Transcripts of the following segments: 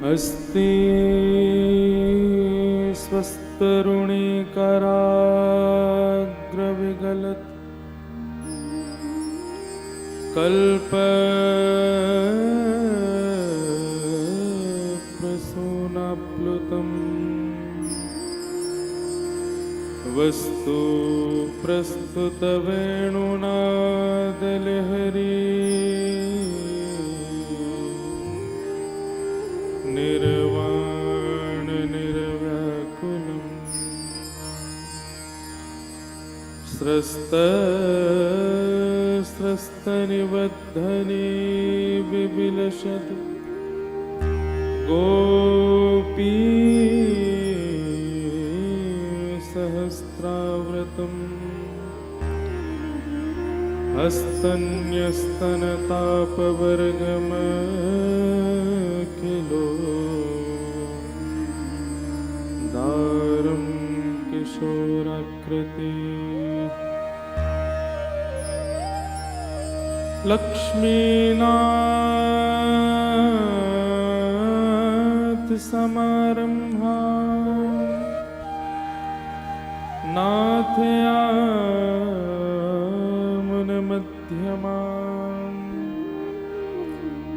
अस्ति स्वस्तरुणीकराग्रविगलत् कल्पप्रसूनाप्लुतम् वस्तु प्रस्तुतवेणुनादलहरी निर्वाण निर्व्याकुलम् स्रस्तनिबद्धनी बिबिलषत् गोपी सहस्राव्रतम् हस्तन्यस्तनतापवर्गमखिलो दारं किशोराकृति लक्ष्मीनाथ समारंभा नाथयामुनमध्यमाम्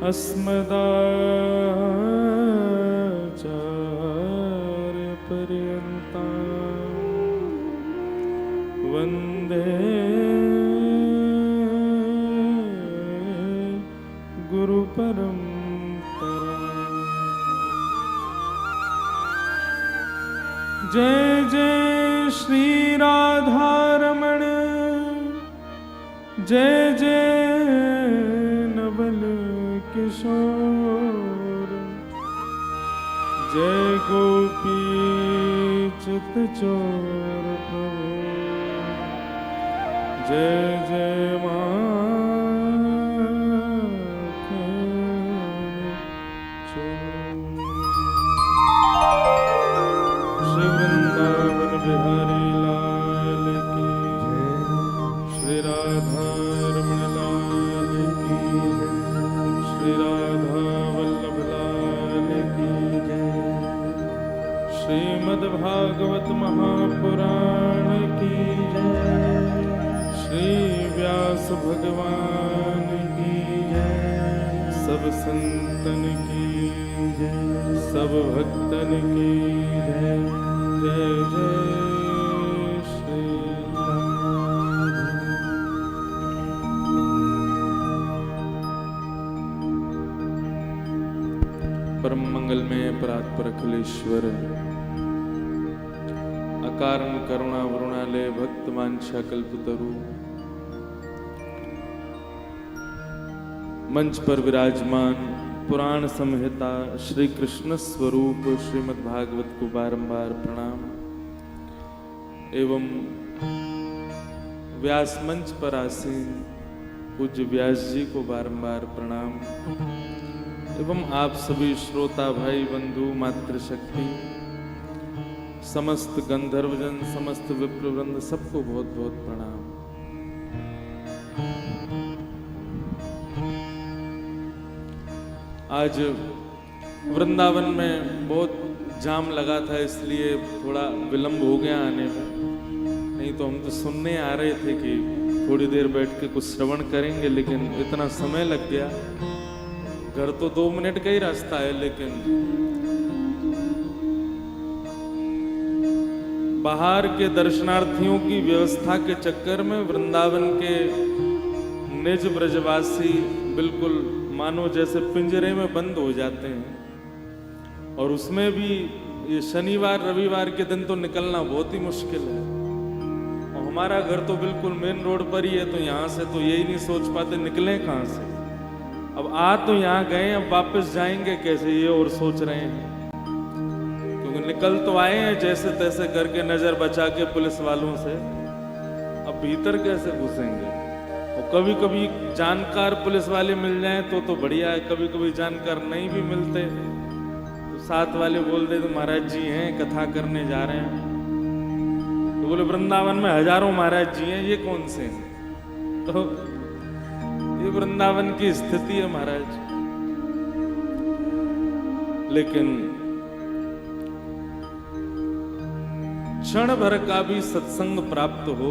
अस्मदाचार्यपर्यन्ताम् वन्दे गुरुपरम्पराम्। जय जय श्री राधारमण, जय जय नवल किशोर, जय गोपी चित चोर प्रभु, जय जय बिहारी लाल की जय, श्री राधा रमण लाल की जय, श्री राधा वल्लभ लाल की जय, श्रीमद्भागवत महापुराण की जय, श्री व्यास भगवान की जय, सब संतन की जय, सब भक्तन की जय, जय जय श्री राम। परम मंगलमय परात्पर अखिलेश्वर अकारण करुणा वरुणालय भक्त वांछा कल्पतरु मंच पर विराजमान पुराण संहिता श्री कृष्ण स्वरूप श्रीमद् भागवत को बारंबार प्रणाम एवं व्यास मंच पर आसीन पूज्य व्यास जी को बारंबार प्रणाम एवं आप सभी श्रोता भाई बंधु मातृशक्ति समस्त गंधर्वजन समस्त विप्रवृंद सबको बहुत बहुत प्रणाम। आज वृंदावन में बहुत जाम लगा था इसलिए थोड़ा विलंब हो गया आने में, नहीं तो हम तो सुनने आ रहे थे कि थोड़ी देर बैठ के कुछ श्रवण करेंगे, लेकिन इतना समय लग गया। घर तो 2 मिनट का ही रास्ता है, लेकिन बाहर के दर्शनार्थियों की व्यवस्था के चक्कर में वृंदावन के निज ब्रजवासी बिल्कुल मानो जैसे पिंजरे में बंद हो जाते हैं, और उसमें भी ये शनिवार रविवार के दिन तो निकलना बहुत ही मुश्किल है। और हमारा घर तो बिल्कुल मेन रोड पर ही है, तो यहाँ से तो यही नहीं सोच पाते निकलें कहाँ से। अब आ तो यहाँ गए, अब वापस जाएंगे कैसे ये और सोच रहे हैं, क्योंकि निकल तो आए हैं जैसे तैसे करके नजर बचा के पुलिस वालों से, अब भीतर कैसे घुसेंगे। और कभी कभी जानकार पुलिस वाले मिल जाएं तो बढ़िया है, कभी कभी जानकार नहीं भी मिलते तो साथ वाले बोल दे तो महाराज जी हैं कथा करने जा रहे हैं, तो बोले वृंदावन में हजारों महाराज जी हैं, ये कौन से हैं। तो ये वृंदावन की स्थिति है महाराज। लेकिन क्षण भर का भी सत्संग प्राप्त हो,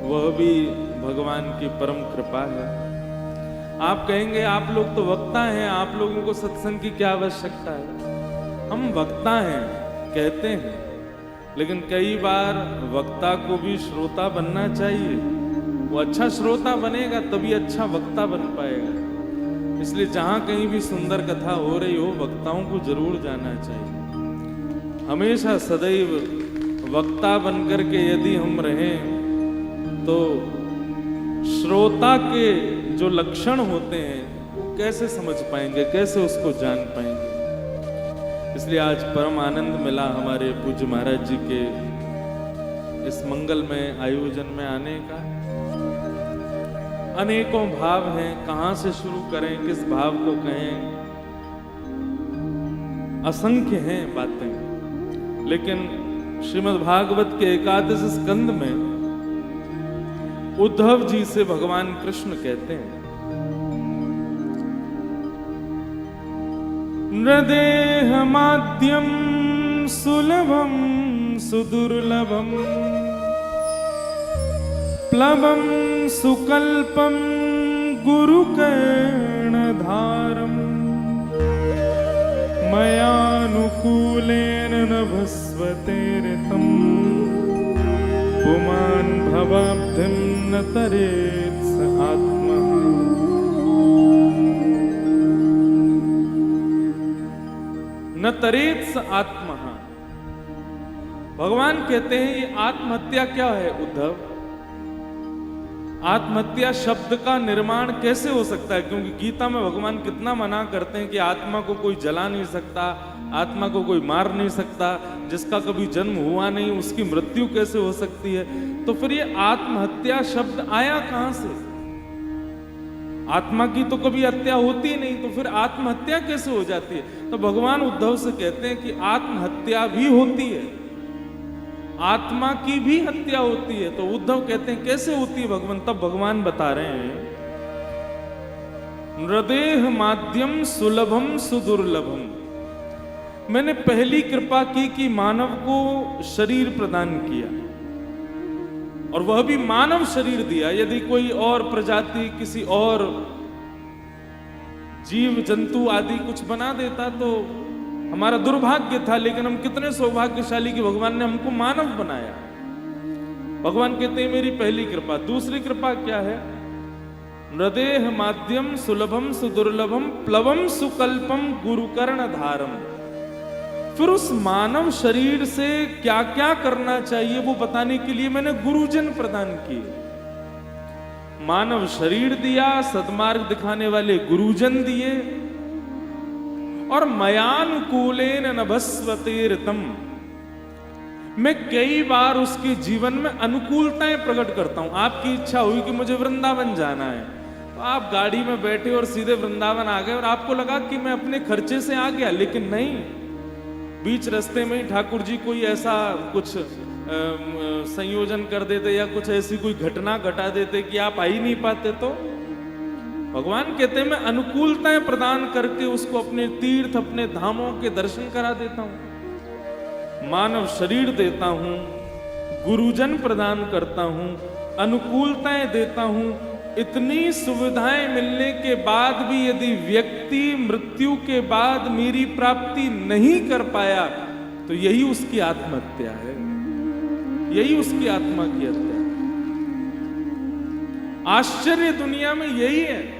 वह भी भगवान की परम कृपा है। आप कहेंगे आप लोग तो वक्ता हैं, आप लोगों को सत्संग की क्या आवश्यकता है? हम वक्ता हैं कहते हैं, लेकिन कई बार वक्ता को भी श्रोता बनना चाहिए। वो अच्छा श्रोता बनेगा तभी अच्छा वक्ता बन पाएगा। इसलिए जहां कहीं भी सुंदर कथा हो रही हो, वक्ताओं को जरूर जाना चाहिए। हमेशा सदैव वक्ता बनकर के यदि हम रहें तो श्रोता के जो लक्षण होते हैं वो कैसे समझ पाएंगे, कैसे उसको जान पाएंगे। इसलिए आज परम आनंद मिला हमारे पूज्य महाराज जी के इस मंगलमय आयोजन में आने का। अनेकों भाव हैं, कहां से शुरू करें, किस भाव को कहें, असंख्य हैं बातें। लेकिन श्रीमद् भागवत के 11 स्कंद में उद्धव जी से भगवान कृष्ण कहते हैं, नृदेह माद्यम सुलभम सुदुर्लभम प्लवम सुकल्पम गुरुकर्णधारम मयानुकूलेन नभस्वतेरितम् पुमान् भवाब्धिं न तरेत् स आत्मा। न तरेत् स आत्मा। भगवान कहते हैं ये आत्महत्या क्या है उद्धव? आत्महत्या शब्द का निर्माण कैसे हो सकता है? क्योंकि गीता में भगवान कितना मना करते हैं कि आत्मा को कोई जला नहीं सकता, आत्मा को कोई मार नहीं सकता, जिसका कभी जन्म हुआ नहीं उसकी मृत्यु कैसे हो सकती है? तो फिर ये आत्महत्या शब्द आया कहां से? आत्मा की तो कभी हत्या होती नहीं, तो फिर आत्महत्या कैसे हो जाती है? तो भगवान उद्धव से कहते हैं कि आत्महत्या भी होती है, आत्मा की भी हत्या होती है। तो उद्धव कहते हैं कैसे होती है भगवान? तब भगवान बता रहे हैं, नृदेह माध्यम सुलभम सुदुर्लभम। मैंने पहली कृपा की कि मानव को शरीर प्रदान किया, और वह भी मानव शरीर दिया। यदि कोई और प्रजाति, किसी और जीव जंतु आदि कुछ बना देता तो हमारा दुर्भाग्य था, लेकिन हम कितने सौभाग्यशाली कि भगवान ने हमको मानव बनाया। भगवान कहते हैं मेरी पहली कृपा। दूसरी कृपा क्या है? नृदेह माध्यम सुलभम सुदुर्लभम प्लवम सुकल्पम गुरुकर्ण धारम। फिर उस मानव शरीर से क्या क्या करना चाहिए वो बताने के लिए मैंने गुरुजन प्रदान किए। मानव शरीर दिया, सद्मार्ग दिखाने वाले गुरुजन दिए, और मयानुकूलेन नभस्वतेरितम्। मैं कई बार उसके जीवन में अनुकूलताएं प्रकट करता हूं। आपकी इच्छा हुई कि मुझे वृंदावन जाना है, तो आप गाड़ी में बैठे और सीधे वृंदावन आ गए, और आपको लगा कि मैं अपने खर्चे से आ गया। लेकिन नहीं, बीच रास्ते में ही ठाकुर जी कोई ऐसा कुछ संयोजन कर देते या कुछ ऐसी कोई घटना घटा देते कि आप आ ही नहीं पाते। तो भगवान कहते हैं मैं अनुकूलताएं प्रदान करके उसको अपने तीर्थ, अपने धामों के दर्शन करा देता हूं। मानव शरीर देता हूं, गुरुजन प्रदान करता हूं, अनुकूलताएं देता हूं। इतनी सुविधाएं मिलने के बाद भी यदि व्यक्ति मृत्यु के बाद मेरी प्राप्ति नहीं कर पाया तो यही उसकी आत्महत्या है, यही उसकी आत्मा की हत्या। आश्चर्य दुनिया में यही है।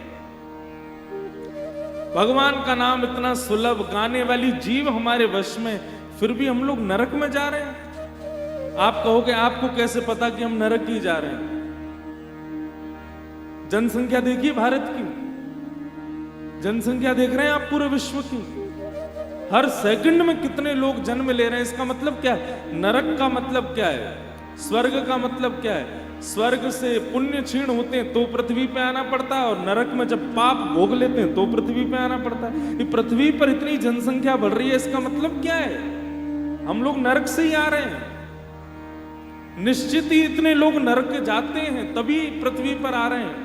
भगवान का नाम इतना सुलभ, गाने वाली जीव हमारे वश में, फिर भी हम लोग नरक में जा रहे हैं। आप कहोगे आपको कैसे पता कि हम नरक ही जा रहे हैं? जनसंख्या देखिए भारत की, जनसंख्या देख रहे हैं आप पूरे विश्व की। हर सेकंड में कितने लोग जन्म ले रहे हैं। इसका मतलब क्या है? नरक का मतलब क्या है? स्वर्ग का मतलब क्या है? स्वर्ग से पुण्य क्षीण होते हैं तो पृथ्वी पे आना पड़ता है, और नरक में जब पाप भोग लेते हैं तो पृथ्वी पे आना पड़ता है। ये पृथ्वी पर इतनी जनसंख्या बढ़ रही है, इसका मतलब क्या है? हम लोग नरक से ही आ रहे हैं। निश्चित ही इतने लोग नरक जाते हैं तभी पृथ्वी पर आ रहे हैं।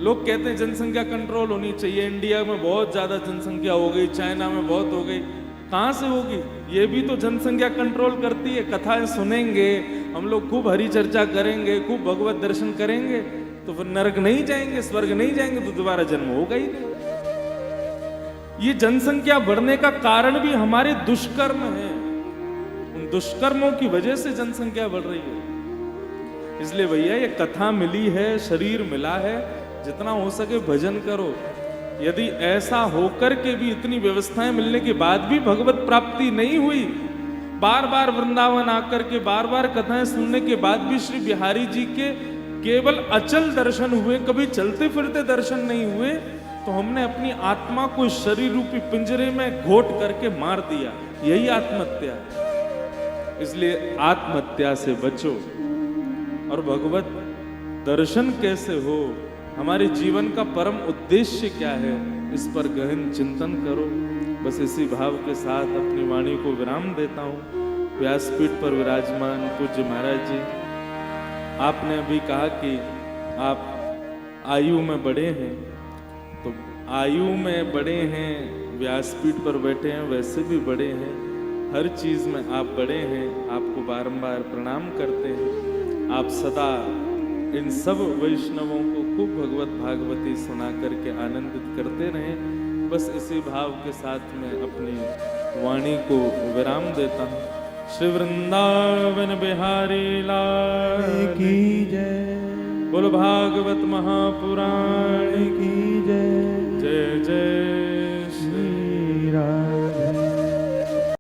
लोग कहते हैं जनसंख्या कंट्रोल होनी चाहिए, इंडिया में बहुत ज्यादा जनसंख्या हो गई, चाइना में बहुत हो गई। कहां से होगी? ये भी तो जनसंख्या कंट्रोल करती है। कथाएं सुनेंगे हम लोग, खूब हरि चर्चा करेंगे, खूब भगवत दर्शन करेंगे, तो फिर नरक नहीं जाएंगे, स्वर्ग नहीं जाएंगे, तो दोबारा जन्म होगा ही नहीं। ये जनसंख्या बढ़ने का कारण भी हमारे दुष्कर्म है। उन दुष्कर्मों की वजह से जनसंख्या बढ़ रही है। इसलिए भैया ये कथा मिली है, शरीर मिला है, जितना हो सके भजन करो। यदि ऐसा होकर के भी, इतनी व्यवस्थाएं मिलने के बाद भी भगवत प्राप्ति नहीं हुई, बार बार वृंदावन आकर के बार बार कथाएं सुनने के बाद भी श्री बिहारी जी के केवल अचल दर्शन हुए, कभी चलते फिरते दर्शन नहीं हुए, तो हमने अपनी आत्मा को शरीर रूपी पिंजरे में घोट करके मार दिया। यही आत्महत्या। इसलिए आत्महत्या से बचो। और भगवत दर्शन कैसे हो, हमारे जीवन का परम उद्देश्य क्या है, इस पर गहन चिंतन करो। बस इसी भाव के साथ अपनी वाणी को विराम देता हूँ। व्यासपीठ पर विराजमान पूज्य महाराज जी, आपने अभी कहा कि आप आयु में बड़े हैं, तो आयु में बड़े हैं, व्यासपीठ पर बैठे हैं, वैसे भी बड़े हैं, हर चीज में आप बड़े हैं। आपको बारंबार प्रणाम करते हैं। आप सदा इन सब वैष्णवों को खूब भगवत भागवती सुना करके आनंदित करते रहें। बस इसी भाव के साथ में अपनी वाणी को विराम देता हूँ। श्री वृंदावन बिहारी लाल की जय। बोलो भागवत महापुराण की जय। जय